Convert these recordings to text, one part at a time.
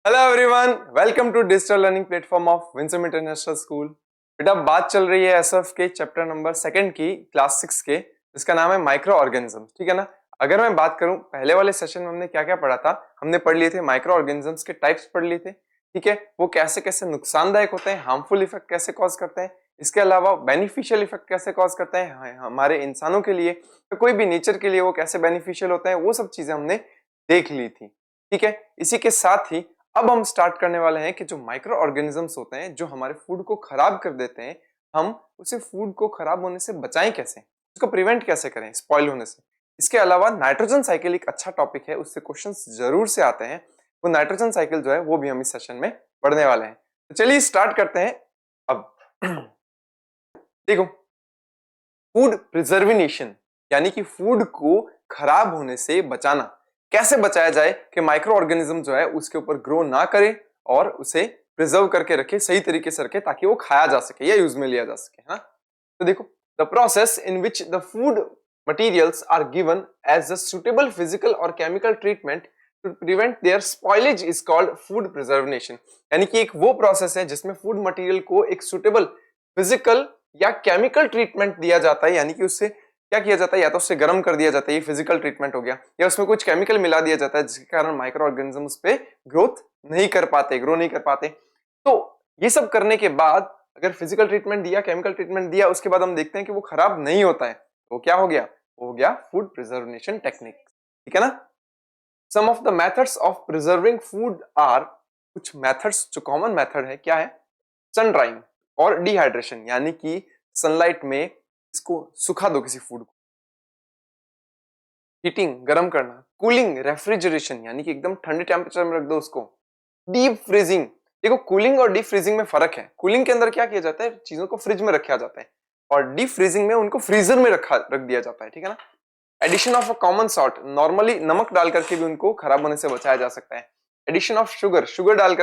Hello everyone, welcome to digital learning platform of winsome international school. बेटा बात चल रही है एसएफ के चैप्टर नंबर सेकंड की क्लास 6 के, जिसका नाम है माइक्रो ऑर्गेनिज्म। ठीक है ना। अगर मैं बात करूं, पहले वाले सेशन में हमने क्या क्या पढ़ा था। हमने पढ़ लिए थे माइक्रो ऑर्गेनिजम्स के टाइप्स पढ़ लिए थे। ठीक है, वो कैसे कैसे नुकसानदायक होते हैं, हार्मफुल इफेक्ट कैसे कॉज करते हैं, इसके अलावा बेनिफिशियल इफेक्ट कैसे कॉज करते हैं हमारे इंसानों के लिए, तो कोई भी नेचर के लिए वो कैसे बेनिफिशियल होते हैं, वो सब चीजें हमने देख ली थी। ठीक है, इसी के साथ ही अब हम स्टार्ट करने वाले हैं कि जो माइक्रो ऑर्गेनिजम्स होते हैं जो हमारे फूड को खराब कर देते हैं, हम उसे फूड को खराब होने से बचाएं कैसे, उसको प्रिवेंट कैसे करें स्पॉइल होने से। इसके अलावा नाइट्रोजन साइकिल एक अच्छा टॉपिक है, उससे क्वेश्चंस जरूर से आते हैं। वो नाइट्रोजन साइकिल जो है वो भी हम इस सेशन में पढ़ने वाले हैं। तो चलिए स्टार्ट करते हैं। अब देखो, फूड प्रिजर्वेशन यानी कि फूड को खराब होने से बचाना। कैसे बचाया जाए कि माइक्रो ऑर्गेनिज्म जो है उसके ऊपर ग्रो ना करे और उसे प्रिजर्व करके रखे, सही तरीके से रखे, ताकि वो खाया जा सके या यूज में लिया जा सके, है ना। तो देखो, the process in which the food materials are given as a suitable physical और chemical treatment to prevent their spoilage is called food preservation. यानी कि एक वो प्रोसेस है जिसमें फूड मटेरियल को एक सुटेबल फिजिकल या केमिकल ट्रीटमेंट दिया जाता है। यानी कि उससे क्या किया जाता है, या तो उससे गर्म कर दिया जाता है, ये फिजिकल ट्रीटमेंट हो गया, या उसमें कुछ केमिकल मिला दिया जाता है जिसके कारण माइक्रो ऑर्गेनिज्म उस पे ग्रोथ नहीं कर पाते, ग्रो नहीं कर पाते। तो ये सब करने के बाद अगर फिजिकल ट्रीटमेंट दिया, केमिकल ट्रीटमेंट दिया, उसके बाद हम देखते हैं कि वो खराब नहीं होता है, तो क्या हो गया, वो हो गया फूड प्रिजर्वेशन टेक्निक। ठीक है ना। Some of the methods of preserving food are, कुछ मेथड्स जो कॉमन मेथड है, क्या है, सन ड्राइंग और डिहाइड्रेशन, यानी कि सनलाइट में इसको सुखा दो किसी फूड को। हीटिंग, गर्म करना। कूलिंग, रेफ्रिजरेशन, यानी कि एकदम ठंडे टेम्परेचर में रख दो उसको। डीप फ्रीजिंग, देखो कूलिंग और डीप फ्रीजिंग में फर्क है। कूलिंग के अंदर क्या किया जाता है, चीजों को फ्रिज में रखा जाता है, और डीप फ्रीजिंग में उनको फ्रीजर में रख दिया जाता है। ठीक है ना। Addition of a common salt, normally नमक डाल करके भी उनको खराब होने से बचाया जा सकता है। एडिशन ऑफ शुगर, शुगर डाल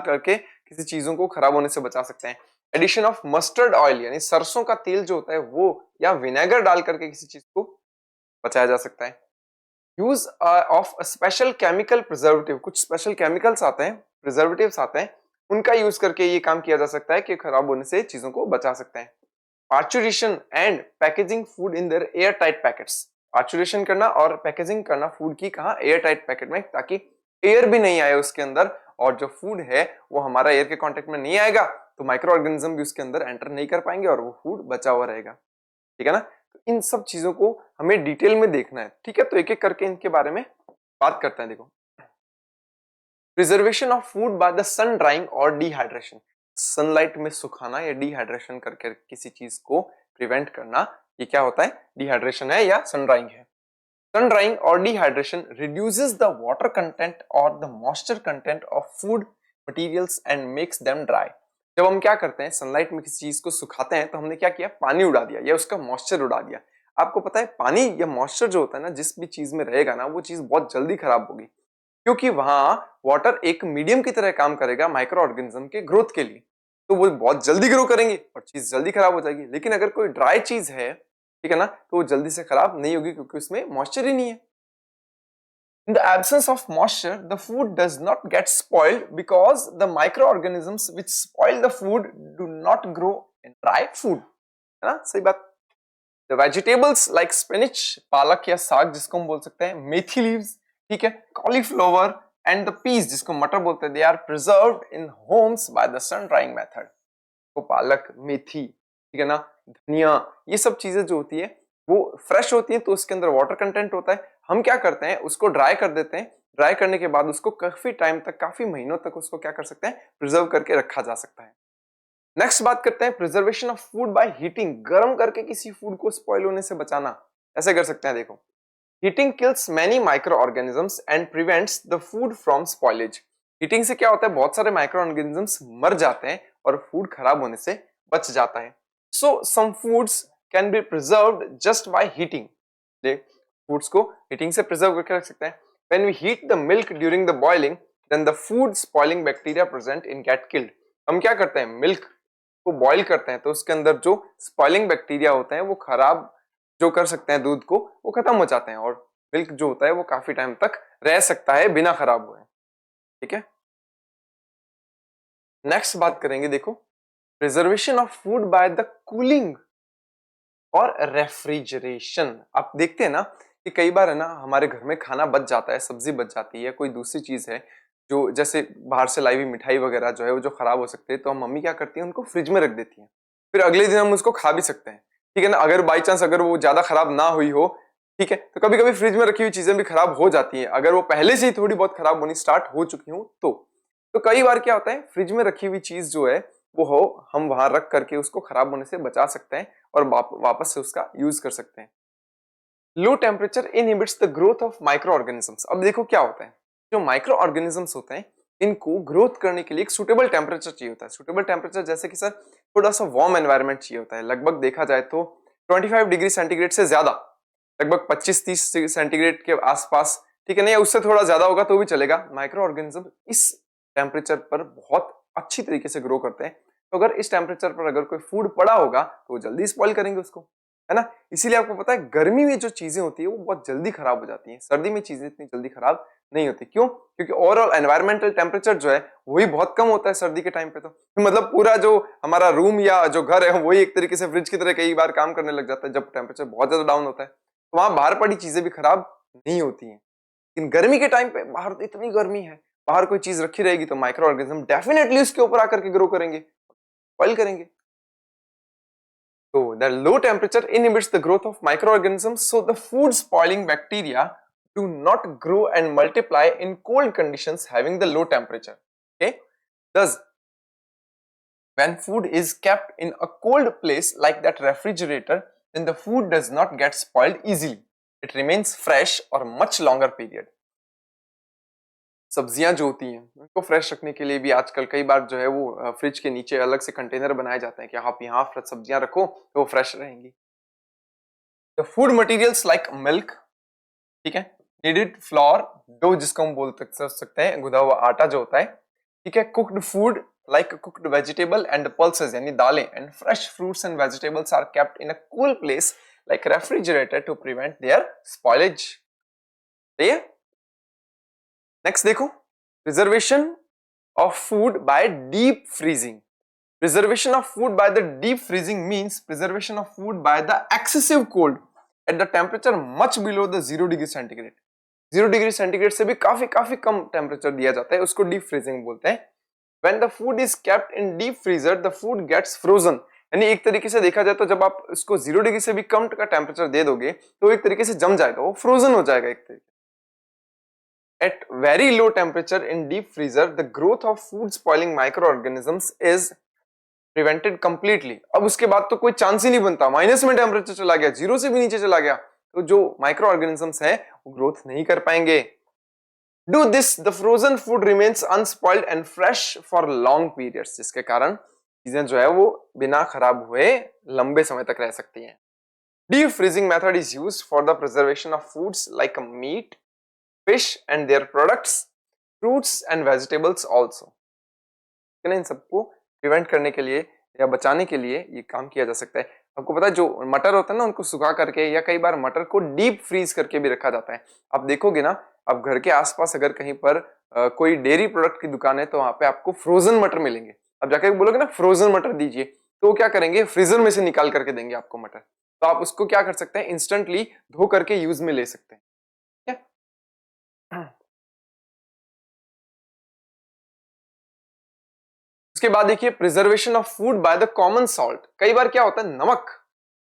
करके किसी चीजों को खराब होने से बचा सकते हैं। एडिशन ऑफ मस्टर्ड ऑयल, यानी सरसों का तेल जो होता है वो, या विनेगर डाल करके किसी चीज को बचाया जा सकता है। Use of special chemical preservative, कुछ स्पेशल केमिकल्स आते हैं, प्रिजर्वेटिव्स आते हैं, उनका यूज करके ये काम किया जा सकता है कि खराब होने से चीजों को बचा सकते हैं। Parturition and packaging food in their air tight packets, parturition करना और पैकेजिंग करना फूड की कहा, एयर टाइट पैकेट में, ताकि एयर भी नहीं आए उसके अंदर, और जो फूड है वो हमारा एयर के कांटेक्ट में नहीं आएगा, तो माइक्रो ऑर्गेनिज्म भी उसके अंदर एंटर नहीं कर पाएंगे और वो फूड बचा हुआ रहेगा। ठीक है ना। तो इन सब चीजों को हमें डिटेल में देखना है। ठीक है, तो एक एक करके इनके बारे में बात करते हैं। देखो, preservation of food by the sun drying और डिहाइड्रेशन, सनलाइट में सुखाना या डिहाइड्रेशन करके किसी चीज को प्रिवेंट करना, ये क्या होता है, डिहाइड्रेशन है या सन ड्राइंग है। सन ड्राइंग और dehydration reduces the water content और the moisture content of food materials and makes them dry. जब हम क्या करते हैं, सनलाइट में किसी चीज को सुखाते हैं, तो हमने क्या किया, पानी उड़ा दिया या उसका मॉइस्चर उड़ा दिया। आपको पता है पानी या मॉइस्चर जो होता है ना, जिस भी चीज में रहेगा ना, वो चीज बहुत जल्दी खराब होगी, क्योंकि वहां वाटर एक मीडियम की तरह काम करेगा माइक्रो ऑर्गेनिज्म के ग्रोथ के लिए, तो वो बहुत जल्दी ग्रो करेंगे और चीज जल्दी खराब हो जाएगी। लेकिन अगर कोई ड्राई चीज है, ठीक है ना, तो वो जल्दी से खराब नहीं होगी क्योंकि उसमें मॉइस्चर ही नहीं है। In the absence of moisture, the food does not get spoiled because the microorganisms which spoil the food do not grow in dry food. है ना, सही बात। The vegetables like spinach, पालक या साग जिसको हम बोल सकते हैं, मेथी लीव्स, ठीक है, कॉलीफ्लावर एंड द पीस जिसको मटर बोलते हैं, they are preserved in homes by the sun drying method. तो पालक, मेथी, ठीक है ना, धनिया, ये सब चीजें जो होती है वो फ्रेश होती है, तो उसके अंदर वाटर कंटेंट होता है। हम क्या करते हैं, उसको ड्राई कर देते हैं। ड्राई करने के बाद उसको काफी टाइम तक, काफी महीनों तक उसको क्या कर सकते हैं, प्रिजर्व करके रखा जा सकता है। नेक्स्ट बात करते हैं preservation of food by heating, गर्म करके किसी फूड को स्पॉइल होने से बचाना। ऐसे कर सकते हैं, देखो, heating kills many micro organisms and prevents the food from spoilage. Heating से क्या होता है, बहुत सारे माइक्रो ऑर्गेनिजम्स मर जाते हैं और फूड खराब होने से बच जाता है। So some foods can be preserved just by heating, foods को हीटिंग से प्रिजर्व करके रख सकते हैं। When we heat the milk during the boiling, then the food spoiling bacteria present in get killed. हम क्या करते हैं, मिल्क को बॉईल करते हैं, तो उसके अंदर जो स्पॉइलिंग बैक्टीरिया होते हैं वो खराब जो कर सकते हैं दूध को, वो खत्म हो जाते हैं, और मिल्क जो होता है वो काफी टाइम तक रह सकता है बिना खराब हुए। ठीक है। नेक्स्ट बात करेंगे, देखो, preservation of food by the cooling और रेफ्रिजरेशन। आप देखते हैं ना कि कई बार है ना हमारे घर में खाना बच जाता है, सब्जी बच जाती है, कोई दूसरी चीज है जो जैसे बाहर से लाई हुई मिठाई वगैरह जो है वो जो खराब हो सकते हैं, तो हम मम्मी क्या करती है उनको फ्रिज में रख देती है, फिर अगले दिन हम उसको खा भी सकते हैं। ठीक है ना, अगर बाई चांस अगर वो ज्यादा खराब ना हुई हो, ठीक है, तो कभी कभी फ्रिज में रखी हुई चीजें भी खराब हो जाती हैं अगर वो पहले से ही थोड़ी बहुत खराब होनी स्टार्ट हो चुकी हो तो कई बार क्या होता है, फ्रिज में रखी हुई चीज जो है वो हो हम वहां रख करके उसको खराब होने से बचा सकते हैं और वापस से उसका यूज कर सकते हैं। Low temperature inhibits the growth of micro organisms. अब देखो क्या होता है, जो माइक्रो ऑर्गेनिजम्स होते हैं इनको ग्रोथ करने के लिए एक सुटेबल टेम्परेचर चाहिए होता है। सुटेबल टेम्परेचर जैसे कि सर थोड़ा सा वार्म एनवायरनमेंट चाहिए होता है, लगभग देखा जाए तो 25 डिग्री सेंटीग्रेड से ज्यादा, लगभग 25-30 सेंटीग्रेड के आसपास, ठीक है ना, या उससे थोड़ा ज्यादा होगा तो भी चलेगा। माइक्रो ऑर्गेनिज्म इस टेम्परेचर पर बहुत अच्छी तरीके से ग्रो करते हैं, तो अगर इस टेम्परेचर पर अगर कोई फूड पड़ा होगा तो वो जल्दी स्पॉइल करेंगे उसको, है ना। इसीलिए आपको पता है गर्मी में जो चीजें होती है वो बहुत जल्दी खराब हो जाती हैं, सर्दी में चीजें इतनी जल्दी खराब नहीं होती। क्यों? क्योंकि ओवरऑल एनवायरमेंटल टेम्परेचर जो है वही बहुत कम होता है सर्दी के टाइम पे, तो मतलब पूरा जो हमारा रूम या जो घर है वही एक तरीके से फ्रिज की तरह कई बार काम करने लग जाता है जब टेम्परेचर बहुत ज्यादा डाउन होता है, तो वहां बाहर पड़ी चीजें भी खराब नहीं होती हैं। लेकिन गर्मी के टाइम पे बाहर तो इतनी गर्मी है, बाहर कोई चीज रखी रहेगी तो माइक्रो ऑर्गेनिज्म डेफिनेटली उसके ऊपर आकर के ग्रो करेंगे, स्पॉइल करेंगे। So the low temperature inhibits the growth of microorganisms, so the food spoiling bacteria do not grow and multiply in cold conditions having the low temperature. Okay, thus when food is kept in a cold place like that refrigerator, then the food does not get spoiled easily. It remains fresh for much longer period. सब्जियां जो होती हैं उनको fresh रखने के लिए भी आजकल कई बार जो है वो फ्रिज के नीचे अलग से कंटेनर बनाए जाते हैं कि आप यहाँ सब्जियां रखो तो वो फ्रेश रहेंगी। The food materials like milk, ठीक है, नीडेड फ्लोर, डो जिसको हम बोल सकते हैं गुदा हुआ आटा जो होता है, ठीक है, cooked food like cooked vegetable and pulses यानी दालें, and fresh fruits and vegetables are kept in a cool place like refrigerator to prevent their spoilage. सही है। नेक्स्ट देखो, प्रिजर्वेशन of food by deep freezing. Preservation of food by the deep freezing means preservation of food by the excessive cold at the temperature much below the 0 degree centigrade. 0 degree centigrade से भी काफी काफी कम temperature दिया जाता है, उसको deep freezing बोलते हैं। When the food is kept in deep freezer, the food gets frozen. यानी एक तरीके से देखा जाए तो जब आप इसको 0 डिग्री से भी कम का टेम्परेचर दे दोगे तो एक तरीके से जम जाएगा, वो फ्रोजन हो जाएगा एक तरीके। At very low temperature in deep freezer, the growth of food spoiling microorganisms is prevented completely. अब उसके बाद तो कोई चांस ही नहीं बनता, माइनस में टेम्परेचर चला गया, जीरो से भी नीचे चला गया, तो जो माइक्रो ऑर्गेनिजम्स हैं वो ग्रोथ नहीं कर पाएंगे। Do this, the frozen food remains unspoiled and fresh for long periods, जिसके कारण चीजें जो है वो बिना खराब हुए लंबे समय तक रह सकती हैं। Deep freezing method is used for the preservation of foods like meat, fish and their products, fruits and vegetables also. इन सबको प्रिवेंट करने के लिए या बचाने के लिए ये काम किया जा सकता है। आपको पता है जो मटर होता है ना उनको सुखा करके या कई बार मटर को डीप फ्रीज करके भी रखा जाता है। आप देखोगे ना, आप घर के आसपास अगर कहीं पर कोई डेयरी प्रोडक्ट की दुकान है तो वहां पे आपको फ्रोजन मटर मिलेंगे। अब जाके बोलोगे ना फ्रोजन मटर दीजिए, तो वो क्या करेंगे, फ्रीजर में से निकाल करके देंगे आपको मटर, तो आप उसको क्या कर सकते हैं, इंस्टेंटली धो करके यूज में ले सकते हैं। उसके बाद देखिए preservation of food by the common salt. कई बार क्या होता है, नमक,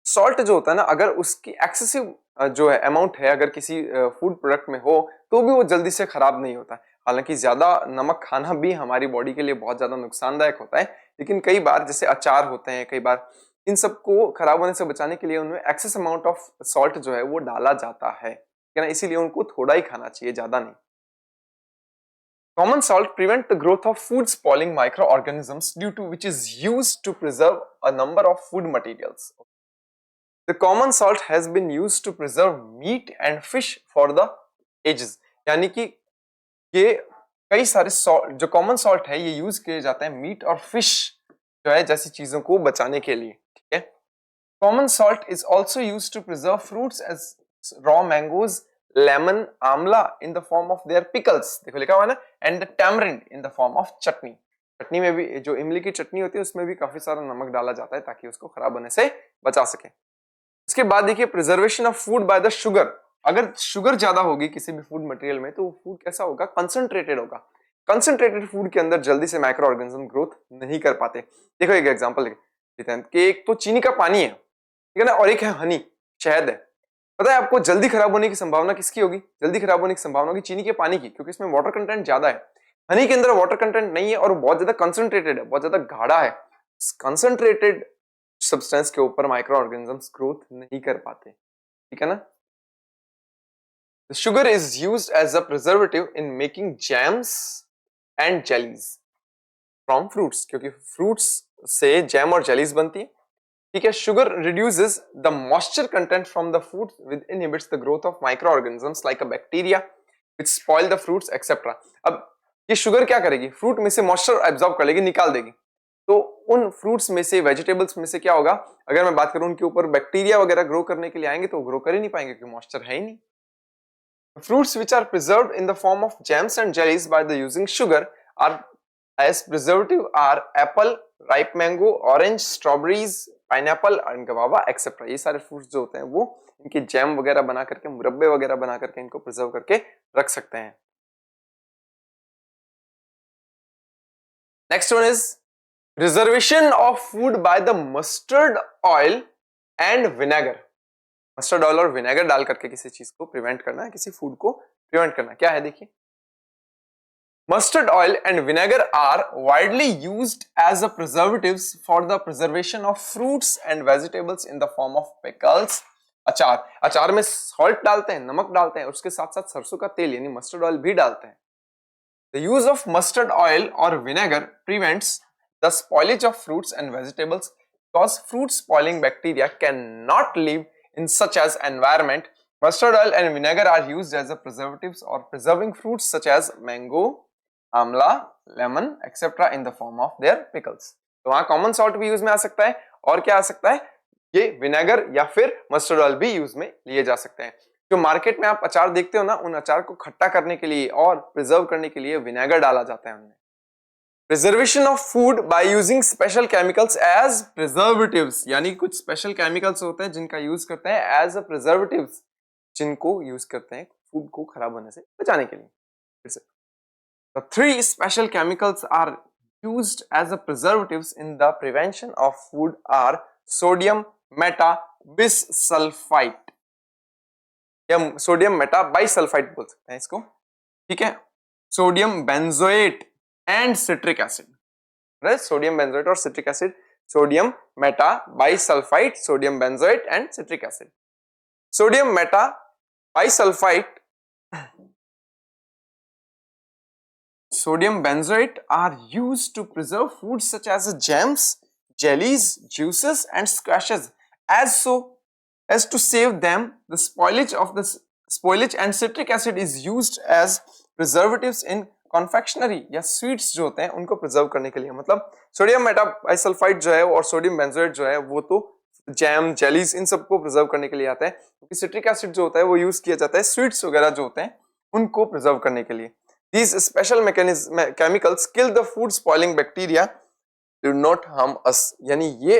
सॉल्ट जो होता है ना, अगर उसकी एक्सेसिव जो है अमाउंट है अगर किसी फूड प्रोडक्ट में हो तो भी वो जल्दी से खराब नहीं होता। हालांकि ज्यादा नमक खाना भी हमारी बॉडी के लिए बहुत ज्यादा नुकसानदायक होता है, लेकिन कई बार जैसे अचार होते हैं, कई बार इन सबको खराब होने से बचाने के लिए उनमें एक्सेस अमाउंट ऑफ सॉल्ट जो है वो डाला जाता है, इसीलिए उनको थोड़ा ही खाना चाहिए, ज्यादा नहीं। Common salt prevent the growth of food spoiling microorganisms due to which is used to preserve a number of food materials. The common salt has been used to preserve meat and fish for the ages. यानी कि ये कई सारे salt जो common salt है ये use किए जाते हैं मीट और फिश जो है जैसी चीजों को बचाने के लिए, ठीक है। Common salt is also use to preserve fruits as raw mangoes, lemon, amla in the form of their pickles, देखो लिखा हुआ है ना, and the tamarind in the form of chutney. चटनी में भी, जो इमली की चटनी होती है उसमें भी काफी सारा नमक डाला जाता है ताकि उसको खराब होने से बचा सके। इसके बाद देखिए preservation of food by the sugar. अगर शुगर ज्यादा होगी किसी भी फूड मटेरियल में तो वो फूड कैसा होगा, कंसंट्रेटेड होगा। कंसंट्रेटेड फूड के अंदर जल्दी से माइक्रो ऑर्गेनिज्म ग्रोथ नहीं कर पाते। देखो एक एग्जांपल लेते हैं कि एक तो चीनी का पानी है, ठीक है ना, और एक है हनी, शहद है। पता है आपको जल्दी खराब होने की संभावना किसकी होगी? जल्दी खराब होने की संभावना होगी चीनी के पानी की, क्योंकि इसमें वाटर कंटेंट ज्यादा है। हनी के अंदर वाटर कंटेंट नहीं है और बहुत ज्यादा कंसंट्रेटेड है, बहुत ज्यादा गाढ़ा है। कंसंट्रेटेड सब्सटेंस के ऊपर माइक्रो ऑर्गेनिजम्स ग्रोथ नहीं कर पाते, ठीक है ना। The sugar is used as a preservative in making jams and jellies from fruits, क्योंकि fruits से जैम और जेलीज बनती है, ठीक है। Sugar reduces the moisture content from the food which inhibits the growth of microorganisms like a bacteria which spoil the fruits etc. अब ये sugar क्या करेगी? फ्रूट में से मॉइस्चर एब्जॉर्ब कर लेगी, निकाल देगी। तो उन फ्रूट्स में से, वेजिटेबल्स में से क्या होगा, अगर मैं बात करूं उनके ऊपर बैक्टीरिया वगैरह ग्रो करने के लिए आएंगे तो ग्रो कर ही नहीं पाएंगे क्योंकि मॉइस्चर है ही नहीं। Fruits which are preserved in the form of jams and jellies by the using sugar are as preservative are apple, ripe mango, orange, strawberries, pineapple and guava etc. ये सारे फ्रूट्स जो होते हैं वो इनके जैम वगैरह बना करके, मुरब्बे वगैरह बना करके इनको प्रिजर्व करके रख सकते हैं। Next one is preservation of food by the mustard oil and vinegar. Mustard oil और विनेगर डाल करके किसी चीज को प्रिवेंट करना है, किसी फूड को प्रिवेंट करना क्या है, देखिए। Mustard oil and vinegar are widely used as a preservatives for the preservation of fruits and vegetables in the form of pickles. अचार, अचार में सॉल्ट डालते हैं, नमक डालते हैं, उसके साथ साथ सरसों का तेल यानी मस्टर्ड ऑयल भी डालते हैं। The use of mustard oil or vinegar prevents the spoilage of fruits and vegetables because fruit spoiling bacteria cannot live in such as environment. Mustard oil and vinegar are used as a preservatives or preserving fruits such as mango, amla, lemon, etc. in the form of their pickles. तो वहां common salt भी use में आ सकता है और क्या आ सकता है, ये विनेगर या फिर मस्टर्ड ऑयल भी यूज में लिए जा सकते हैं। जो मार्केट में आप अचार देखते हो ना, उन अचार को खट्टा करने के लिए और प्रिजर्व करने के लिए विनेगर डाला जाता है उनमें। Preservation of food by using special chemicals as preservatives, यानी कुछ स्पेशल केमिकल्स होते हैं जिनका यूज करते हैं एज अ प्रिजर्वेटिव्स, जिनको यूज करते हैं फूड को खराब होने से बचाने के लिए। फिर से The three special chemicals are used as a preservatives in the prevention of food are sodium metabisulfite या सोडियम मेटाबाइसल्फाइड बोल सकते हैं इसको, ठीक है। Sodium benzoate and citric acid, sodium benzoate और citric acid, sodium metabisulphite, sodium benzoate and citric acid. Sodium metabisulphite, sodium benzoate are used to preserve foods such as jams, jellies, juices and squashes as to save them the spoilage and citric acid is used as preservatives in confectionery या sweets जो होते हैं उनको preserve करने के लिए। मतलब sodium metabisulphide जो है और सोडियम बेंजोएट जो है वो तो जैम, जेलीज इन सबको प्रिजर्व करने के लिए आता है, क्योंकि सिट्रिक एसिड जो होता है वो यूज किया जाता है स्वीट्स वगैरह जो होते हैं उनको प्रिजर्व करने के लिए। These special chemicals kill the food spoiling bacteria, do not harm us. यानी ये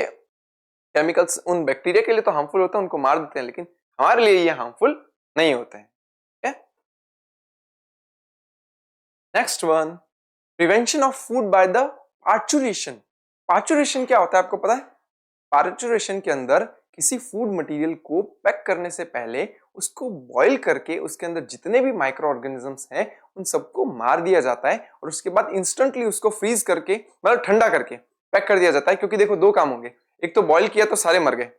केमिकल्स उन बैक्टीरिया के लिए तो हार्मफुल होते हैं, उनको मार देते हैं, लेकिन हमारे लिए ये हार्मफुल नहीं होते हैं। Next one, prevention of food by the parturition. Parturition क्या होता है आपको पता है? पार्चुरेशन के अंदर किसी फूड मटेरियल को पैक करने से पहले उसको बॉईल करके उसके अंदर जितने भी माइक्रो ऑर्गेनिजम्स हैं उन सबको मार दिया जाता है और उसके बाद इंस्टेंटली उसको फ्रीज करके, मतलब ठंडा करके पैक कर दिया जाता है। क्योंकि देखो दो काम होंगे, एक तो बॉईल किया तो सारे मर गए,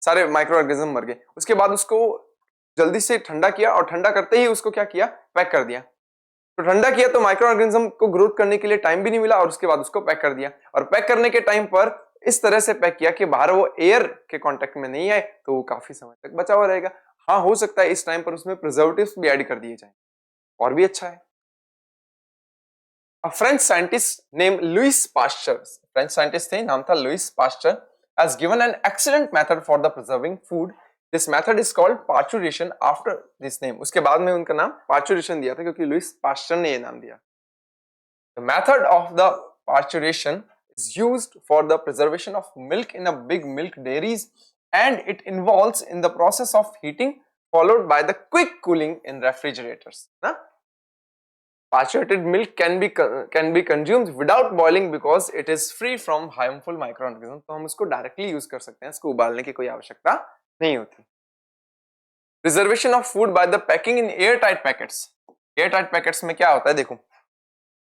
सारे माइक्रो ऑर्गेनिज्म मर गए, उसके बाद उसको जल्दी से ठंडा किया और ठंडा करते ही उसको क्या किया, पैक कर दिया। तो ठंडा किया तो माइक्रो ऑर्गेनिज्म को ग्रोथ करने के लिए टाइम भी नहीं मिला और उसके बाद उसको पैक कर दिया, और पैक करने के टाइम पर इस तरह से पैक किया कि बाहर वो एयर के कांटेक्ट में नहीं आए, तो वो काफी समय तक बचा हुआ रहेगा। हाँ, हो सकता है इस टाइम पर उसमें प्रिजर्वेटिव्स भी ऐड कर दिए जाएं और भी अच्छा है। A French scientist named Louis Pasteur, French scientist थे, नाम था Louis Pasteur, has given an excellent method for the preserving food. This method is called parturition after this name. उसके बाद में उनका नाम पार्चुरेशन दिया था क्योंकि लुइस पास्चर ने ये नाम दिया। The method of the parturition is used for the preservation of milk in a big milk dairies, and it involves in the process of heating followed by the quick cooling in refrigerators. ना? Parturited milk can be consumed without boiling because it is free from harmful microorganisms. तो हम इसको directly use कर सकते हैं, इसको उबालने की कोई आवश्यकता नहीं होती. Preservation of food by the packing in airtight packets. Airtight packets में क्या होता है देखो.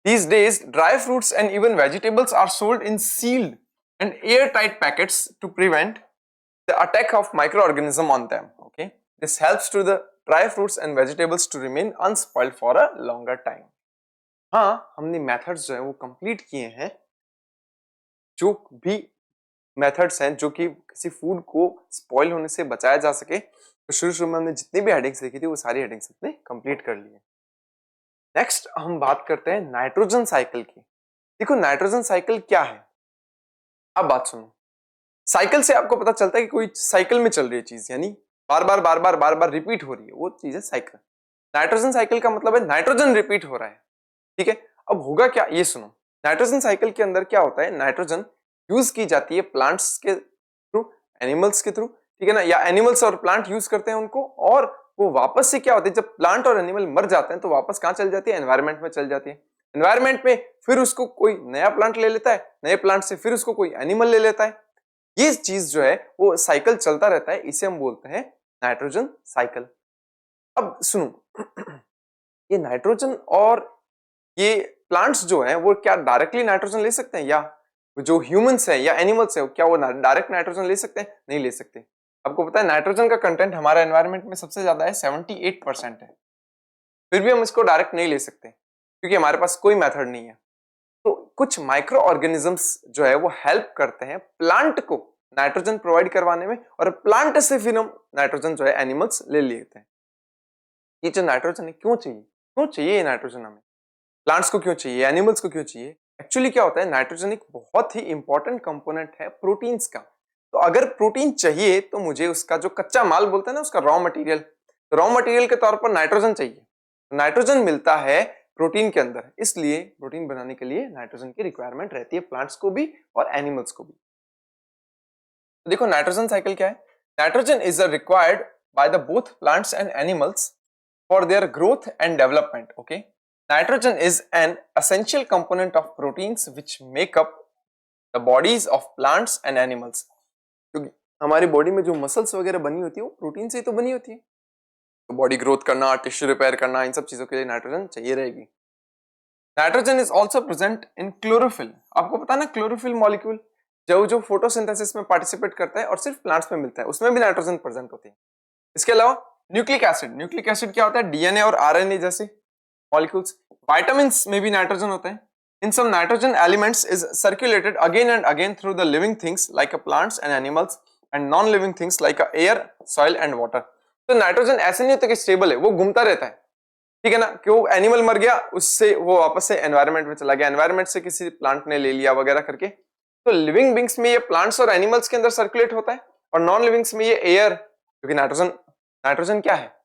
These days, dry fruits and even vegetables are sold in sealed and airtight packets to prevent the attack of microorganism on them. Okay, this helps to the dry fruits and vegetables to remain unspoiled for a longer time. हाँ, हमने methods जो है वो complete किए हैं. जो भी methods हैं जो कि किसी food को spoil होने से बचाया जा सके, तो शुरू में हमने जितनी भी headings लिखी थी वो सारी headings अपने complete कर लिए. नेक्स्ट हम बात करते हैं नाइट्रोजन साइकिल की. देखो नाइट्रोजन साइकिल क्या है, अब बात सुनो. साइकिल से आपको पता चलता है कि कोई साइकिल में चल रही है चीज, यानी बार बार रिपीट हो रही है, वो चीज है साइकिल. नाइट्रोजन साइकिल का मतलब है नाइट्रोजन रिपीट हो रहा है. ठीक है, अब होगा क्या ये सुनो. नाइट्रोजन साइकिल के अंदर क्या होता है, नाइट्रोजन यूज की जाती है प्लांट्स के थ्रू, एनिमल्स के थ्रू. ठीक है ना, या एनिमल्स और प्लांट यूज करते हैं उनको, और वो वापस से क्या होती है, जब प्लांट और एनिमल मर जाते हैं तो वापस कहां चल जाती है, एनवायरनमेंट में चल जाती है. एनवायरनमेंट में फिर उसको कोई नया प्लांट ले लेता है, नए प्लांट से फिर उसको कोई एनिमल ले लेता है. ये चीज जो है वो साइकिल चलता रहता है, इसे हम बोलते हैं नाइट्रोजन साइकिल. अब सुनो, ये नाइट्रोजन और ये प्लांट्स जो है वो क्या डायरेक्टली नाइट्रोजन ले सकते हैं, या जो ह्यूमंस है या एनिमल्स है क्या वो डायरेक्ट नाइट्रोजन ले सकते हैं, नहीं ले सकते. आपको पता है नाइट्रोजन का कंटेंट हमारे एनवायरनमेंट में सबसे ज्यादा है, 78% है. फिर भी हम इसको डायरेक्ट नहीं ले सकते क्योंकि हमारे पास कोई मेथड नहीं है. तो कुछ माइक्रो ऑर्गेनिजम्स जो है वो हेल्प करते हैं प्लांट को नाइट्रोजन प्रोवाइड करवाने में, और प्लांट से फिर हम नाइट्रोजन जो है एनिमल्स ले लेते हैं. ये जो नाइट्रोजन है क्यों चाहिए ये नाइट्रोजन हमें, प्लांट्स को क्यों चाहिए, एनिमल्स को क्यों चाहिए. एक्चुअली क्या होता है, नाइट्रोजन एक बहुत ही इंपॉर्टेंट कंपोनेंट है प्रोटीन्स का. तो अगर प्रोटीन चाहिए तो मुझे उसका जो कच्चा माल बोलते हैं ना, उसका रॉ मटेरियल, तो रॉ मटेरियल के तौर पर नाइट्रोजन चाहिए. नाइट्रोजन मिलता है प्रोटीन के अंदर, इसलिए प्रोटीन बनाने के लिए नाइट्रोजन की रिक्वायरमेंट रहती है प्लांट्स को भी और एनिमल्स को भी. तो देखो नाइट्रोजन साइकिल क्या है. Nitrogen is required by the both plants and animals for their growth and development. Okay, nitrogen is an essential component of proteins which make up the bodies of plants and animals. क्योंकि हमारी body में जो muscles वगैरह बनी होती है वो protein से ही तो बनी होती है. तो बॉडी ग्रोथ करना, टिश्यू रिपेयर करना, इन सब चीजों के लिए नाइट्रोजन चाहिए रहेगी. Nitrogen is also present in chlorophyll. आपको पता है ना क्लोरोफिल मॉलिक्यूल जो फोटोसिंथेसिस में पार्टिसिपेट करता है और सिर्फ प्लांट्स में मिलता है, उसमें भी नाइट्रोजन प्रेजेंट होती है. इसके अलावा न्यूक्लिक एसिड. न्यूक्लिक एसिड क्या होता है, डीएनए और आरएनए जैसे मॉलिक्यूल्स. विटामिन्स में भी नाइट्रोजन होता है. In some nitrogen elements is circulated again and again through the living things like a plants and animals and non-living things like a air, soil and water. तो nitrogen ऐसे नहीं होता कि stable है, वो घूमता रहता है. ठीक है ना, कि वो एनिमल मर गया उससे वो वापस से एनवायरनमेंट में चला गया, एनवायरनमेंट से किसी प्लांट ने ले लिया वगैरह करके. तो लिविंग बींग्स में ये प्लांट्स और एनिमल्स के अंदर सर्कुलेट होता है, और नॉन लिविंग्स में ये एयर, क्योंकि नाइट्रोजन क्या है,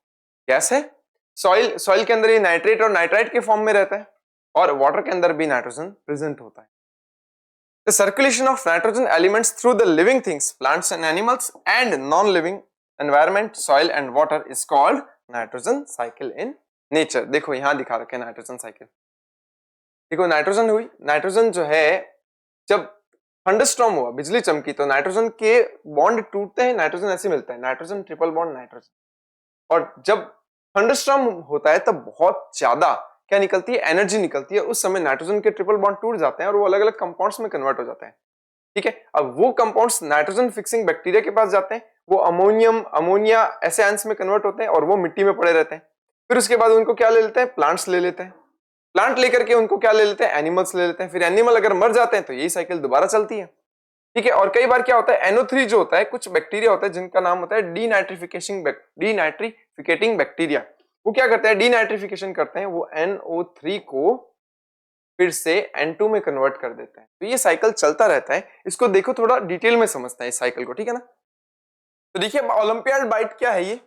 गैस है. सॉइल के अंदर ये नाइट्रेट और नाइट्राइट के फॉर्म में रहता है, और वाटर के अंदर भी नाइट्रोजन प्रेजेंट होता है. The circulation of nitrogen elements through the living things, plants and animals and non living environment, soil and water is called nitrogen cycle in nature. देखो यहां दिखा रखे नाइट्रोजन साइकिल. देखो नाइट्रोजन हुई, नाइट्रोजन जो है जब थंडरस्टॉर्म हुआ, बिजली चमकी, तो नाइट्रोजन के बॉन्ड टूटते हैं, नाइट्रोजन ऐसे मिलता है, नाइट्रोजन ट्रिपल बॉन्ड नाइट्रोजन. और जब थंडरस्टॉर्म होता है तब बहुत ज्यादा क्या निकलती है, एनर्जी निकलती है. उस समय नाइट्रोजन के ट्रिपल बॉन्ड टूट जाते हैं और वो अलग अलग कंपाउंड्स में कन्वर्ट हो जाते हैं. ठीक है, अब वो कंपाउंड्स नाइट्रोजन फिक्सिंग बैक्टीरिया के पास जाते हैं, वो अमोनिया ऐसे आयंस में कन्वर्ट होते हैं और वो मिट्टी में पड़े रहते हैं. फिर उसके बाद उनको क्या ले लेते हैं, प्लांट्स ले लेते हैं. प्लांट लेकर के उनको क्या ले लेते हैं, एनिमल्स ले लेते हैं. फिर एनिमल अगर मर जाते हैं तो यही साइकिल दोबारा चलती है. ठीक है, और कई बार क्या होता है, NO3 जो होता है, कुछ बैक्टीरिया होता है जिनका नाम होता है डीनाइट्रिफिकेटिंग बैक्टीरिया. वो क्या करते हैं, डीनाइट्रिफिकेशन करते हैं, वो NO3 को फिर से N2 में कन्वर्ट कर देते हैं. तो ये साइकिल चलता रहता है. इसको देखो, थोड़ा डिटेल में समझते हैं इस साइकिल को. ठीक है ना, तो देखिए ओलंपियाड बाइट क्या है. ये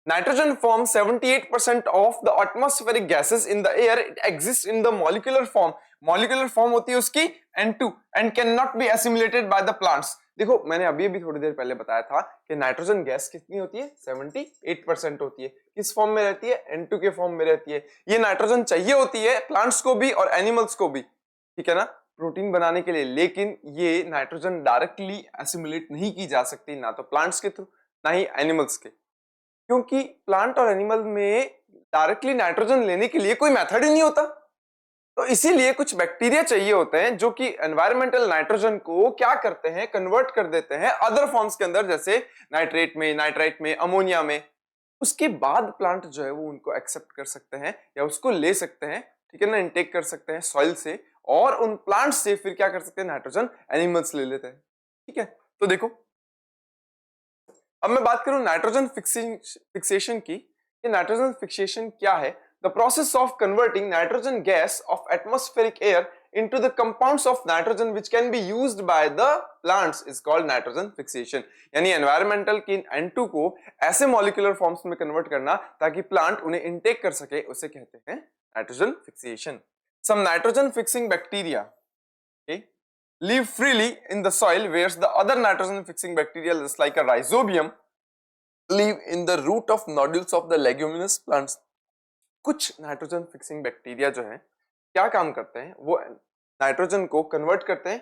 nitrogen form 78% of the atmospheric gases in the air. It exist in the molecular form molecular form होती है उसकी N2 and can not be assimilated by the plants. देखो मैंने अभी भी थोड़ी देर पहले बताया था कि नाइट्रोजन गैस कितनी होती है, 78% होती है। किस फॉर्म में रहती है, N2 के फॉर्म में रहती है। ये नाइट्रोजन चाहिए होती है प्लांट्स को भी और एनिमल्स को भी, ठीक है ना, प्रोटीन बनाने के लिए। लेकिन ये नाइट्रोजन डायरेक्टली एसिमिलेट नहीं की जा सकती, ना तो प्लांट्स के थ्रू ना ही एनिमल्स के, क्योंकि प्लांट और एनिमल में डायरेक्टली नाइट्रोजन लेने के लिए कोई मेथड ही नहीं होता। तो इसीलिए कुछ बैक्टीरिया चाहिए होते हैं जो कि एनवायरमेंटल नाइट्रोजन को क्या करते हैं, कन्वर्ट कर देते हैं अदर फॉर्म्स के अंदर, जैसे नाइट्रेट में, नाइट्राइट में, अमोनिया में। उसके बाद प्लांट जो है वो उनको एक्सेप्ट कर सकते हैं या उसको ले सकते हैं, ठीक है ना, इनटेक कर सकते हैं सॉइल से, और उन प्लांट से फिर क्या कर सकते हैं, नाइट्रोजन एनिमल्स ले लेते हैं, ठीक है। तो देखो अब मैं बात करूं नाइट्रोजन फिक्सेशन की। ये नाइट्रोजन फिक्सेशन क्या है? The process of converting nitrogen gas off atmospheric air into the compounds of nitrogen which can be used by the plants is called nitrogen fixation। यानी एनवायरमेंटल की N2 को ऐसे molecular forms में convert करना ताकि plant उन्हें intake कर सके, उसे कहते हैं nitrogen fixation. Some nitrogen fixing bacteria live freely in the soil, whereas the other nitrogen fixing bacteria just like a rhizobium live in the root of nodules of the leguminous plants। कुछ nitrogen fixing bacteria जो है क्या काम करते हैं, वो nitrogen को convert करते हैं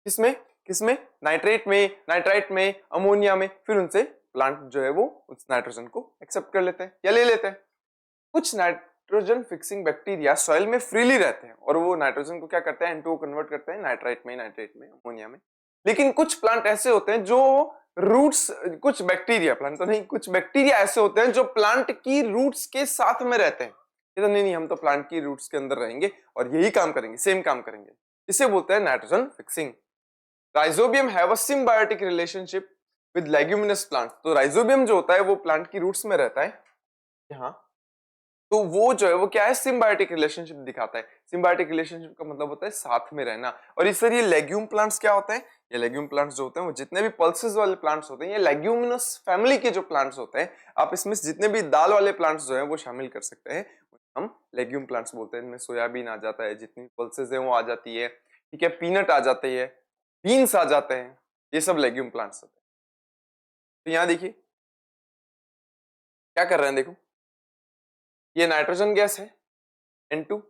किसमें किसमें, नाइट्रेट में, नाइट्राइट में, अमोनिया में, फिर उनसे प्लांट जो है वो उस नाइट्रोजन को एक्सेप्ट कर लेते हैं या ले लेते हैं। कुछ नाइट्रोजन फिक्सिंग बैक्टीरिया सॉइल में फ्रीली रहते हैं और वो नाइट्रोजन को क्या करते हैं, N2 को कन्वर्ट करते हैं नाइट्राइट में, नाइट्रेट में, अमोनिया में। लेकिन कुछ प्लांट ऐसे होते हैं जो रूट्स, कुछ बैक्टीरिया, प्लांट तो नहीं, कुछ बैक्टीरिया ऐसे होते हैं जो प्लांट की रूट्स के साथ में रहते हैं। ये तो नहीं हम तो प्लांट की रूट्स के अंदर रहेंगे और यही काम करेंगे, सेम काम करेंगे, इसे बोलते हैं nitrogen fixing. Rhizobium have a symbiotic relationship with leguminous plant. तो राइजोबियम जो होता है वो प्लांट की रूट्स में रहता है यहाँ, तो वो जो है वो क्या है, सिम्बायोटिक रिलेशनशिप दिखाता है। सिम्बायोटिक रिलेशनशिप का मतलब होता है साथ में रहना। और इस तरह ये लेग्यूम प्लांट्स क्या होते हैं, ये लेग्यूम प्लांट्स जो होते हैं वो जितने भी पल्सेस वाले प्लांट्स होते हैं, ये लेग्यूमिनस फैमिली के जो प्लांट्स होते हैं, आप इसमें जितने भी दाल वाले प्लांट्स जो है वो शामिल कर सकते हैं, हम लेग्यूम प्लांट्स बोलते हैं। इनमें सोयाबीन आ जाता है, जितनी पल्सेस है वो आ जाती है, ठीक है, पीनट आ जाती है, बीन्स आ जाते हैं, ये सब लेग्यूम प्लांट्स होते हैं। तो यहाँ देखिए क्या कर रहे हैं, देखो ये नाइट्रोजन गैस है N2,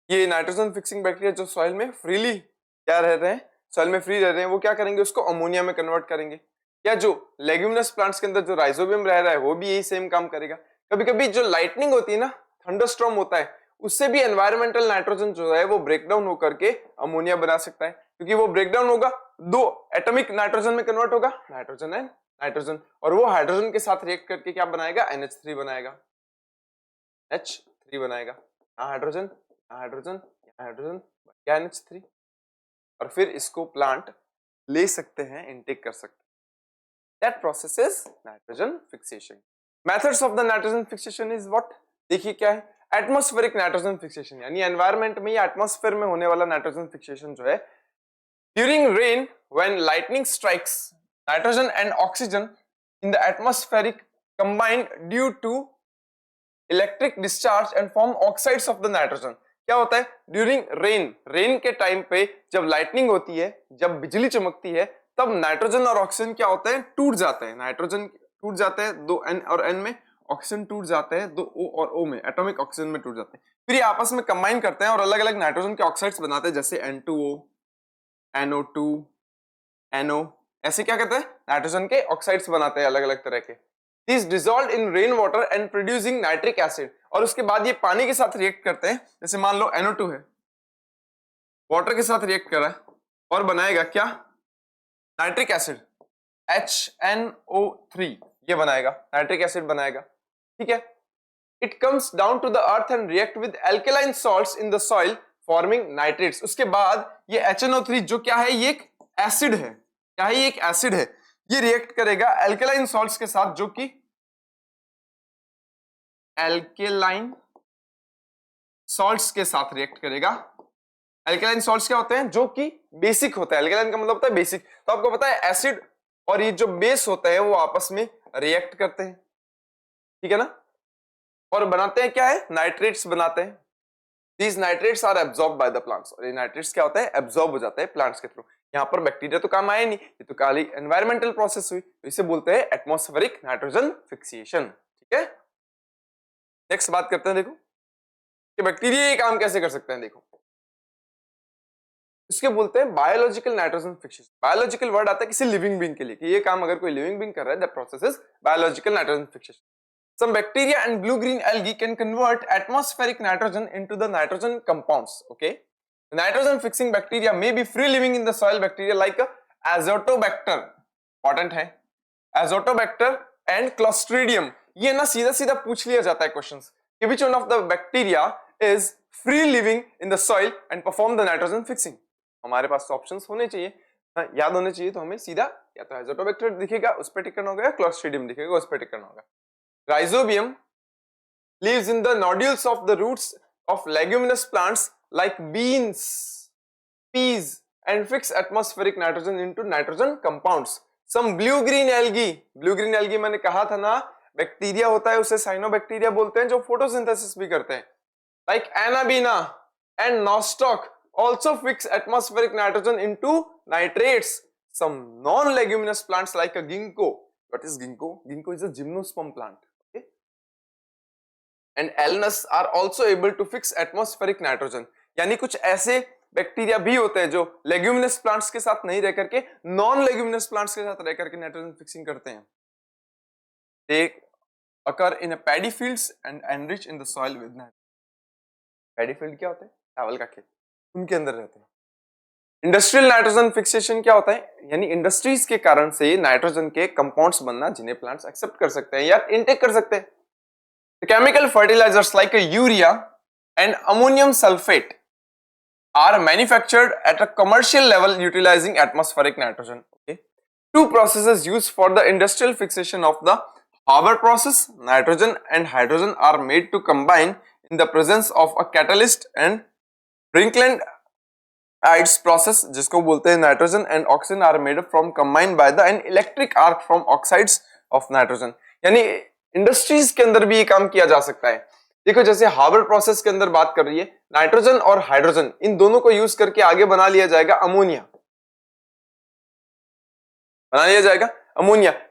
ये नाइट्रोजन फिक्सिंग बैक्टीरिया जो सॉइल में फ्रीली क्या रह रहे हैं, सॉइल में फ्री रह रहे हैं, वो क्या करेंगे, उसको अमोनिया में कन्वर्ट करेंगे। या जो लेग्यूमिनस प्लांट्स के अंदर जो राइजोबियम रह रहा है वो भी यही सेम काम करेगा। कभी कभी जो लाइटनिंग होती है ना, थंडरस्टॉर्म होता है, उससे भी एनवायरमेंटल नाइट्रोजन जो है वो ब्रेक डाउन होकर के अमोनिया बना सकता है, क्योंकि वो ब्रेक डाउन होगा, दो एटॉमिक नाइट्रोजन में कन्वर्ट होगा, नाइट्रोजन एंड नाइट्रोजन, और वो हाइड्रोजन के साथ रिएक्ट करके क्या बनाएगा, NH3 बनाएगा, H3 बनाएगा। हाइड्रोजन, हाइड्रोजन, हाइड्रोजन, क्या NH3, और फिर इसको प्लांट ले सकते हैं, इनटेक कर सकते हैं। That process is nitrogen fixation. Methods of the nitrogen fixation is what? देखिए क्या है, एटमॉस्फेरिक नाइट्रोजन फिक्सेशन, यानी एनवायरमेंट में या एटमॉस्फेयर में होने वाला नाइट्रोजन फिक्सेशन जो है, during rain when lightning strikes nitrogen and oxygen in the atmospheric combined due to electric discharge and form oxides of the nitrogen. क्या होता है, ड्यूरिंग रेन, रेन के टाइम पे जब लाइटनिंग होती है, जब बिजली चमकती है, तब नाइट्रोजन और ऑक्सीजन क्या होते हैं, टूट जाते हैं। नाइट्रोजन टूट जाते हैं दो N और N में, ऑक्सीजन टूट जाते हैं दो O और O में, एटॉमिक ऑक्सीजन में टूट जाते हैं। फिर ये आपस में कंबाइन करते हैं और अलग अलग नाइट्रोजन के ऑक्साइड्स बनाते हैं, जैसे N2O, NO2, NO, ऐसे क्या कहते हैं, नाइट्रोजन के ऑक्साइड्स बनाते हैं अलग अलग तरह के। These dissolved in rain water and producing nitric acid, और उसके बाद ये पानी के साथ रिएक्ट करते हैं, जैसे मान लो NO2 है, वाटर के साथ रिएक्ट कर रहा है और बनाएगा क्या, नाइट्रिक एसिड, HNO3, ये बनाएगा नाइट्रिक एसिड बनाएगा, ठीक है। It comes down to the earth and react with alkaline salts in the soil forming nitrates. उसके बाद ये HNO3 जो क्या है, ये एक एसिड है, क्या है, ये एक एसिड है, ये रिएक्ट करेगा एल्केलाइन सॉल्ट्स के साथ, जो कि एल्केलाइन सॉल्ट्स के साथ रिएक्ट करेगा। एल्केलाइन सॉल्ट्स क्या होते हैं, जो कि बेसिक होता है, एल्केलाइन का मतलब होता है बेसिक। तो आपको पता है एसिड और ये जो बेस होता है वो आपस में रिएक्ट करते हैं, ठीक है ना, और बनाते हैं क्या है, नाइट्रेट्स बनाते हैं। These nitrates are absorbed by the plants. और ये nitrates क्या होता है, एब्जॉर्ब हो जाता है प्लांट्स के थ्रू। यहाँ पर बैक्टीरिया तो काम आया नहीं, ये तो खाली एनवायरमेंटल प्रोसेस हुई, तो इसे बोलते हैं एटमॉस्फेरिक नाइट्रोजन फिक्सिएशन। ठीक है, नेक्स्ट बात करते हैं, देखो कि बैक्टीरिया ये काम कैसे कर सकते हैं। देखो इसके बोलते हैं biological nitrogen fixation. Biological word आता है किसी लिविंग बीइंग के लिए, कि ये काम अगर कोई लिविंग बीइंग कर रहा है, that process is biological nitrogen fixation. Some bacteria and blue-green algae can convert atmospheric nitrogen into the nitrogen compounds. Okay, the nitrogen-fixing bacteria may be free-living in the soil bacteria like Azotobacter. Important है Azotobacter and Clostridium. ये ना सीधा सीधा पूछ लिया जाता है questions कि which one of the bacteria is free-living in the soil and perform the nitrogen fixing. हमारे पास तो ऑप्शंस होने चाहिए, याद होने चाहिए, तो हमें सीधा या तो Azotobacter दिखेगा उस पर टिक करना होगा, या Clostridium दिखेगा उस पर टिक करना होगा। Rhizobium lives in the nodules of the roots of leguminous plants like beans, peas, and fix atmospheric nitrogen into nitrogen compounds. Some blue-green algae मैंने कहा था ना, बैक्टीरिया होता है, उसे साइनोबैक्टीरिया बोलते हैं, जो फोटोसिंथेसिस भी करते हैं, like Anabaena and Nostoc also fix atmospheric nitrogen into nitrates. Some non-leguminous plants like a ginkgo. What is ginkgo? Ginkgo is a gymnosperm plant. And Alnus are also able to fix atmospheric nitrogen. यानी कुछ ऐसे bacteria भी होते हैं जो leguminous plants के साथ नहीं रह करके नॉन लेग्यूमिनस प्लांट्स के साथ रह करके नाइट्रोजन फिक्सिंग करते हैं। They occur in a paddy fields and enrich in the soil with nitrogen. Paddy field क्या होता है, चावल का खेत, उनके अंदर रहते हैं। इंडस्ट्रियल नाइट्रोजन फिक्सेशन क्या होता है, यानी इंडस्ट्रीज के कारण से नाइट्रोजन के कंपाउंड्स बनना जिन्हें प्लांट्स एक्सेप्ट कर सकते हैं या इनटेक कर सकते हैं। The chemical fertilizers like a urea and ammonium sulfate are manufactured at a commercial level utilizing atmospheric nitrogen. Okay. Two processes used for the industrial fixation of the Haber process. Nitrogen and hydrogen are made to combine in the presence of a catalyst, and Brinklandides process, जिसको बोलते हैं nitrogen and oxygen are made from combined by the an electric arc from oxides of nitrogen. यानी industries के अंदर भी ये काम किया जा सकता है। देखो जैसे हार्बर प्रोसेस के अंदर बात कर रही है, नाइट्रोजन और हाइड्रोजन इन दोनों को यूज करके आगे बना लिया जाएगा अमोनिया,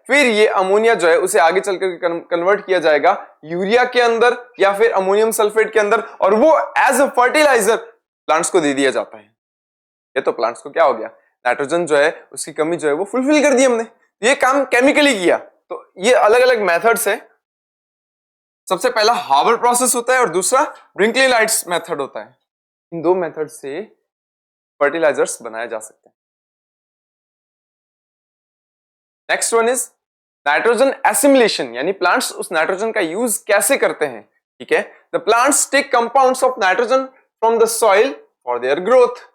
फिर ये अमोनिया जो है उसे आगे चलकर कन्वर्ट किया जाएगा यूरिया के अंदर या फिर अमोनियम सल्फेट के अंदर, और वो एज अ फर्टिलाइजर प्लांट्स को दे दिया जाता है। ये तो प्लांट्स को क्या हो गया, नाइट्रोजन जो है उसकी कमी जो है वो फुलफिल कर दी हमने, ये काम केमिकली किया। तो ये अलग अलग मेथड्स है, सबसे पहला हार्बर प्रोसेस होता है और दूसरा ब्रिंकलिंडाइड्स मेथड होता है। इन दो मेथड से फर्टिलाइजर्स बनाए जा सकते हैं। Next one is nitrogen assimilation, यानी प्लांट्स उस नाइट्रोजन का यूज कैसे करते हैं। ठीक है, the plants take compounds of nitrogen from the soil for their growth.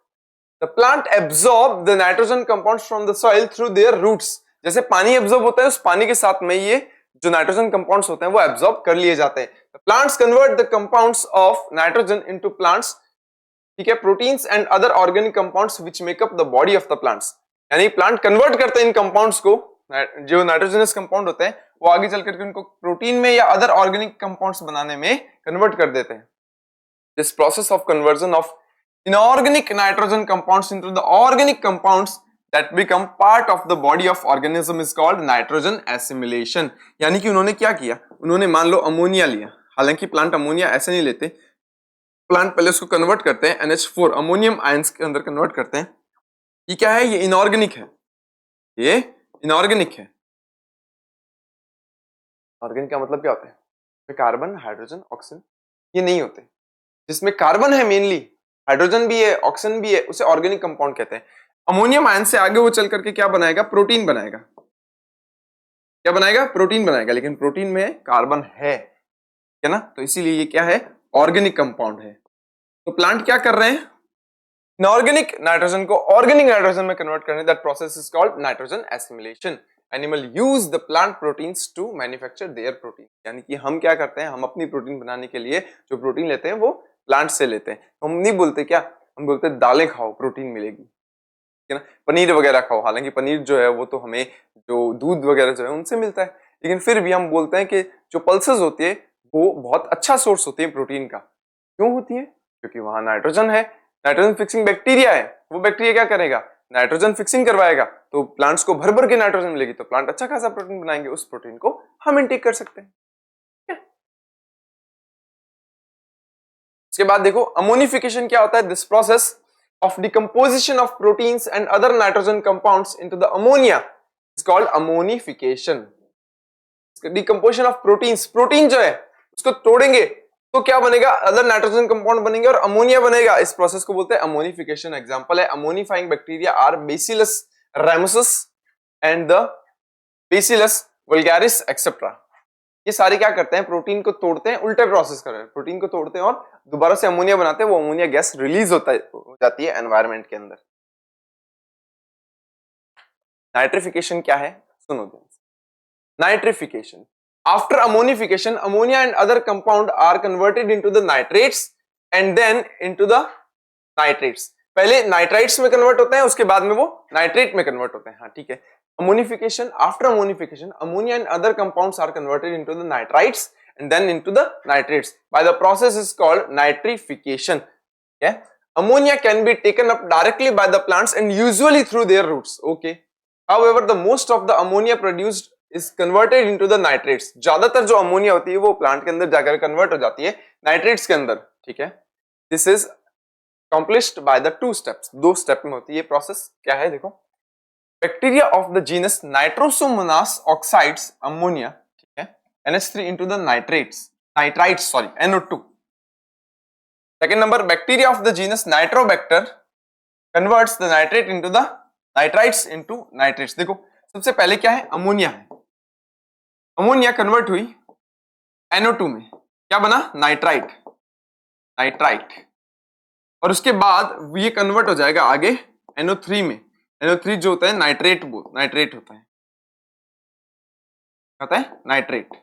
The plant absorb the nitrogen compounds from the soil through their roots. जैसे पानी एब्सॉर्ब होता है, उस पानी के साथ में ये जो नाइट्रोजन कंपाउंड्स होते हैं वो एब्सॉर्ब कर लिए जाते हैं। Plants convert the compounds of nitrogen into plants, ठीक है, proteins and other organic compounds which make up the body of the plants. यानी प्लांट कन्वर्ट करते हैं इन कंपाउंड्स को, जो नाइट्रोजनस कंपाउंड होते हैं वो आगे चल करके उनको प्रोटीन में या अदर ऑर्गेनिक कंपाउंड्स बनाने में कन्वर्ट कर देते हैं। This process of conversion of inorganic nitrogen compounds into the organic compounds that become part of the body of organism is called nitrogen assimilation। यानी कि उन्होंने क्या किया, उन्होंने मान लो अमोनिया लिया, हालांकि प्लांट अमोनिया ऐसे नहीं लेते, प्लांट पहले उसको कन्वर्ट करते हैं NH4 अमोनियम आयंस के अंदर कन्वर्ट करते हैं। ये क्या है, ये इनऑर्गेनिक है, ये इनऑर्गेनिक है। ऑर्गेनिक का मतलब क्या होता है, कार्बन हाइड्रोजन ऑक्सीजन ये नहीं होते, जिसमें कार्बन है मेनली, हाइड्रोजन भी है ऑक्सीजन भी है, उसे ऑर्गेनिक कंपाउंड कहते हैं। अमोनियम आयन से आगे वो चल करके क्या बनाएगा, प्रोटीन बनाएगा, क्या बनाएगा, प्रोटीन बनाएगा, लेकिन प्रोटीन में कार्बन है ना, तो इसीलिए ये क्या है, ऑर्गेनिक कंपाउंड है। तो प्लांट क्या कर रहे हैं, इनऑर्गेनिक नाइट्रोजन को ऑर्गेनिक नाइट्रोजन में कन्वर्ट करने, that process is called nitrogen assimilation. Animal use the plant proteins to manufacture their protein. यानी कि हम क्या करते हैं, हम अपनी प्रोटीन बनाने के लिए जो प्रोटीन लेते हैं वो प्लांट से लेते हैं। हम नहीं बोलते क्या, हम बोलते दालें खाओ प्रोटीन मिलेगी, ना, पनीर वगैरह खाओ, हालांकि पनीर जो है वो तो हमें जो दूध वगैरह जो है उनसे मिलता है, लेकिन फिर भी हम बोलते हैं कि जो पल्सेस होती है वो बहुत अच्छा सोर्स होती है प्रोटीन का। क्यों होती है, क्योंकि वहां नाइट्रोजन है, नाइट्रोजन फिक्सिंग बैक्टीरिया है, वो बैक्टीरिया क्या करेगा, नाइट्रोजन फिक्सिंग करवाएगा, तो प्लांट्स को भर भर के नाइट्रोजन मिलेगी, तो प्लांट अच्छा खासा प्रोटीन बनाएंगे, उस प्रोटीन को हम इनटेक कर सकते हैं। उसके बाद देखो अमोनिफिकेशन क्या होता है, this process of decomposition of proteins and other nitrogen compounds into the ammonia is called ammonification. Decomposition of proteins, protein जो है उसको तोड़ेंगे तो क्या बनेगा, अदर नाइट्रोजन कंपाउंड बनेंगे और अमोनिया बनेगा, इस प्रोसेस को बोलते हैं अमोनिफिकेशन। एग्जांपल है ammonifying bacteria are Bacillus ramosus and the Bacillus vulgaris etcetera. ये सारे क्या करते हैं, प्रोटीन को तोड़ते हैं, उल्टे प्रोसेस कर रहे हैं, प्रोटीन को तोड़ते हैं और दोबारा से अमोनिया बनाते हैं, वो अमोनिया गैस रिलीज हो जाती है एनवायरनमेंट के अंदर। नाइट्रिफिकेशन क्या है, सुनो ध्यान से। Nitrification, after ammonification ammonia and other compound are converted into the nitrates and then into the nitrates। पहले नाइट्राइट्स में कन्वर्ट होते हैं, उसके बाद में वो नाइट्रेट में कन्वर्ट होते हैं। हाँ ठीक है, ammonification, after ammonification ammonia and other compounds are converted into the nitrites and then into the nitrates by the process is called nitrification। okay, ammonia can be taken up directly by the plants and usually through their roots। okay, however the most of the ammonia produced is converted into the nitrates। ज्यादातर जो ammonia होती है वो plant के अंदर जाकर convert हो जाती है नाइट्रेट्स के अंदर। ठीक है, this is accomplished by the two steps, दो स्टेप में होती है ये प्रोसेस। क्या है देखो, bacteria of the genus Nitrosomonas oxides ammonia, ठीक है, NH3 into the nitrites sorry NO2। Second number, bacteria of the genus Nitrobacter converts the nitrate into the nitrites into nitrates। देखो सबसे पहले क्या है, अमोनिया है, अमोनिया कन्वर्ट हुई NO2 में, क्या बना, नाइट्राइट, और उसके बाद ये कन्वर्ट हो जाएगा आगे NO3 में। NO3 जो होता है नाइट्रेट होता है नाइट्रेट।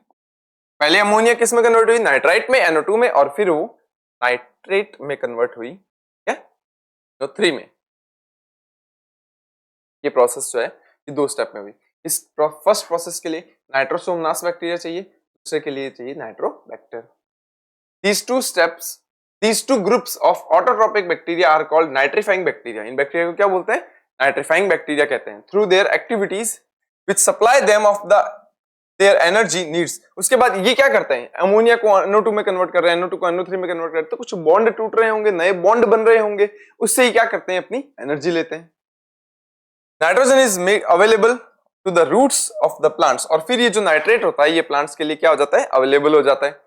पहले अमोनिया किस में कन्वर्ट हुई, नाइट्राइट में, NO2 में, और फिर वो नाइट्रेट में कन्वर्ट हुई क्या, NO3 में। ये प्रोसेस जो है ये दो स्टेप में हुई। इस फर्स्ट प्रोसेस के लिए नाइट्रोसोमनास बैक्टीरिया चाहिए, दूसरे के लिए चाहिए Nitrobacter. These two groups of autotrophic bacteria are called nitrifying bacteria। In bacteria को क्या बोलते हैं, नाइट्रिफाइंग बैक्टीरिया कहते हैं। Through their activities which supply them of their energy needs। उसके बाद ये क्या करते हैं, अमोनिया को NO2 में कन्वर्ट कर रहे हैं, NO2 को NO3 में कन्वर्ट कर रहे हैं, तो कुछ बॉन्ड टूट रहे होंगे, नए बॉन्ड बन रहे होंगे, उससे ही क्या करते हैं, अपनी एनर्जी लेते हैं। Nitrogen is made available to the roots of the plants, और फिर ये जो नाइट्रेट होता है ये प्लांट्स के लिए क्या हो जाता है, अवेलेबल हो जाता है।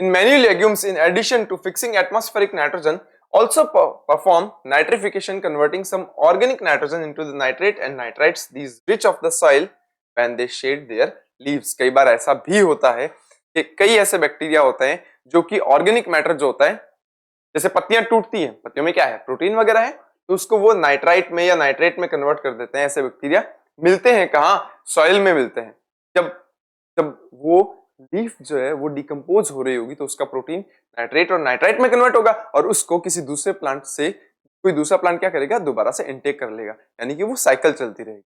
In many legumes in addition to fixing atmospheric nitrogen also perform nitrification, converting some organic nitrogen into the nitrate and nitrites these rich of the soil when they shed their leaves। कई बार ऐसा भी होता है कि कई ऐसे bacteria होते हैं जो कि ऑर्गेनिक मैटर जो होता है, जैसे पत्तियां टूटती हैं, पत्तियों में क्या है, प्रोटीन वगैरह है, तो उसको वो नाइट्राइट में या नाइट्रेट में कन्वर्ट कर देते हैं। ऐसे बैक्टीरिया मिलते हैं कहाँ, सॉइल में मिलते हैं। जब वो लीफ जो है वो डिकम्पोज हो रही होगी तो उसका प्रोटीन नाइट्रेट और नाइट्राइट में कन्वर्ट होगा, और उसको किसी दूसरे प्लांट से कोई दूसरा प्लांट क्या करेगा, दोबारा से इनटेक कर लेगा, यानी कि वो साइकिल चलती रहेगी।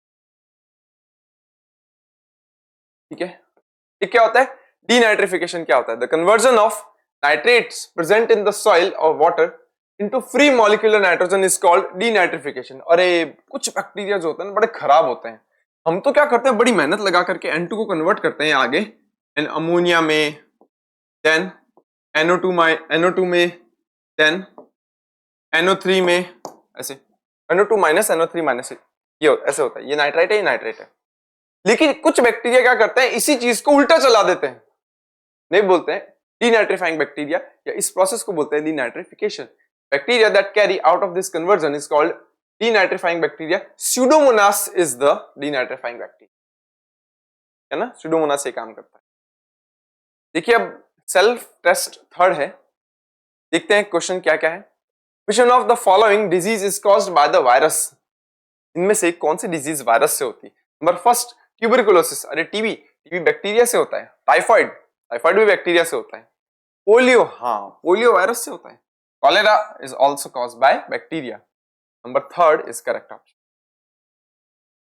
ठीक है, ये क्या होता है, डीनाइट्रिफिकेशन क्या होता है, the conversion of nitrates present in the soil और water into free molecular nitrogen is called denitrification. और कुछ बैक्टीरिया जो होते हैं बड़े खराब होते हैं, हम तो क्या करते हैं, बड़ी मेहनत लगा करके N2 को कन्वर्ट करते हैं आगे अमोनिया में, देन NO2 में, देन NO3 में, ऐसे NO2 माइनस NO3 माइनस, ये ऐसे होता है, ये नाइट्राइट है, ये नाइट्रेट है। लेकिन कुछ बैक्टीरिया क्या करते हैं, इसी चीज को उल्टा चला देते हैं, नहीं बोलते हैं डीनाइट्रिफाइंग बैक्टीरिया, या इस प्रोसेस को बोलते हैं denitrification. Bacteria that carry out of this conversion is called denitrifying bacteria. Pseudomonas is the denitrifying bacteria, है ना, स्यूडोमोनास ये काम करता है। देखिए अब सेल्फ टेस्ट थर्ड है, देखते हैं क्वेश्चन क्या क्या है। विच one of the following disease is caused by the virus, इनमें से कौन सी डिजीज वायरस से होती है। नंबर फर्स्ट ट्यूबरकुलोसिस, अरे टीबी बैक्टीरिया से होता है। टाइफाइड भी बैक्टीरिया से होता है। पोलियो, हाँ पोलियो वायरस से होता है। Cholera is also caused by bacteria. Number third is correct option.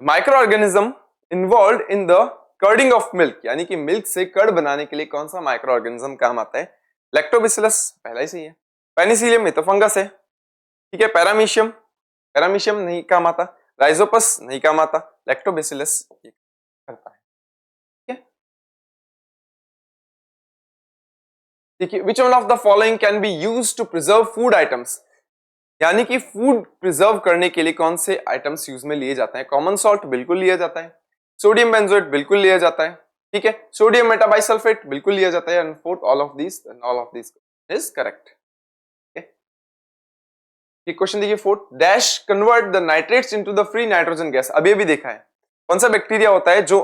Micro organism involve in the curding of milk, यानी कि मिल्क से कर्ड बनाने के लिए कौन सा माइक्रो ऑर्गेनिज्म काम आता है, लैक्टोबैसिलस, पहला ही सही है। पेनिसिलियम ये तो फंगस है, ठीक है। पैरामीशियम, पैरामीशियम नहीं काम आता। राइजोपस नहीं काम आता। लैक्टोबैसिलस ये करता है, ठीक है। देखिए, which one of the following can be used to preserve food items, यानी कि फूड प्रिजर्व करने के लिए कौन से आइटम्स यूज में लिए जाते हैं। कॉमन सॉल्ट बिल्कुल लिया जाता है, सोडियम बेंजोएट बिल्कुल लिया जाता है, ठीक है। सोडियम मेटाबाइसल्फेट बिल्कुल लिया जाता है। And fourth, all of this is correct. ये क्वेश्चन देखिए, fourth, dash convert the nitrates into the free nitrogen gas. अभी अभी देखा है, कौन सा बैक्टीरिया होता है जो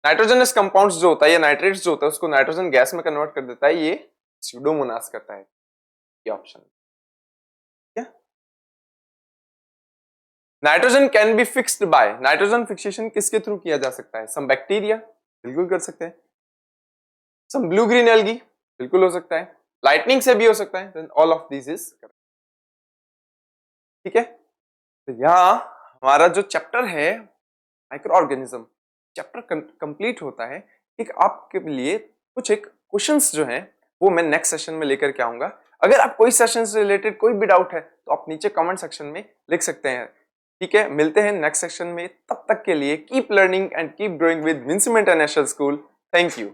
नाइट्रोजनस कंपाउंड्स जो होता है या नाइट्रेट्स जो होता है उसको नाइट्रोजन गैस में कन्वर्ट कर देता है। ये स्यूडोमोनास करता है, ये option. Nitrogen can be fixed by, nitrogen fixation किसके थ्रू किया जा सकता है। सम बैक्टीरिया, बिल्कुल कर सकते हैं। सम ब्लू ग्रीन एल्गी, बिल्कुल हो सकता है। लाइटनिंग से भी हो सकता है। Then all of this is correct, ठीक है। तो यहाँ हमारा जो चैप्टर है माइक्रो ऑर्गेनिज्म चैप्टर कंप्लीट होता है। एक आपके लिए कुछ एक क्वेश्चंस जो हैं वो मैं नेक्स्ट सेशन में लेकर के आऊंगा। अगर आप कोई सेशन से रिलेटेड कोई भी डाउट है तो आप नीचे कमेंट सेक्शन में लिख सकते हैं, ठीक है। मिलते हैं नेक्स्ट सेक्शन में, तब तक के लिए keep learning and keep growing with Vincent international school. Thank you.